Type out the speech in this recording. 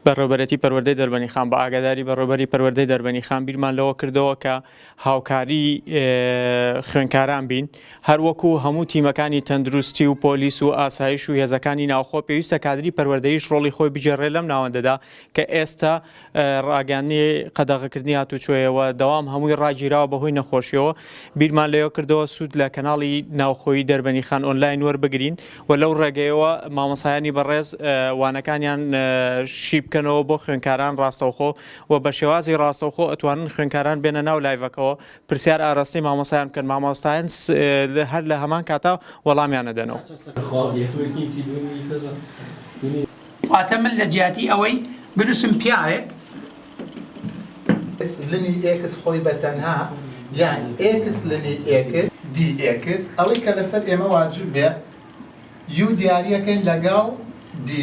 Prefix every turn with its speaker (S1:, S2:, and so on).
S1: بەڕێوەبەرەتی پەروەردەی دەربەنی خان بە ئاگاداری بەڕێوەبەری پەروەردەی دەربەنی خان بیرمان لەوە کردەوە کە هاوکاری خوێنکاران بین هەروەکو هەموو تیمەکانی تەندروستی و پۆلیس و ئاسایش و هێزەکانی ناوخۆ پێویستە کادری پەروەردەیش ڕۆڵی خۆی بجێڕێ لەم ناوەندەدا کە ئێستا ڕاگەاندنی قەدەغەکردنی هاتوچۆیەوە دەوام هەمووی ڕاگیراوە بەهۆی نەخۆشیەوە بیرمان لێوە کردەوە سوود لە کەناڵی ناوخۆیی دەربەنی خان ئۆنلاین وەربگرین و لەو ڕێگەیەوە مامۆسایانی بەڕێز وانەکانیان شی بکەنەوە بۆ خوێنکاران ڕاستەوخۆ و بە شێوازی ڕاستەوخۆ ئەتوانن خوێنکاران بێنە ناو لایڤەکەەوە پرسیار ئاڕاستی مامۆسایان بکەن مامۆستایان هەر لە هەمان کاتا وەڵامیانە دەنەوە.
S2: واتە من لە جیاتی ئەوەی بنووسم پیاوێک
S3: لنی ئێکس خۆی بەتەنها یان ئێکس لنی ئێکس دی ئێکس ئەوەی کە لەسەر ئێمە واجب بێ یو دیاریەکەین لەگەڵ دی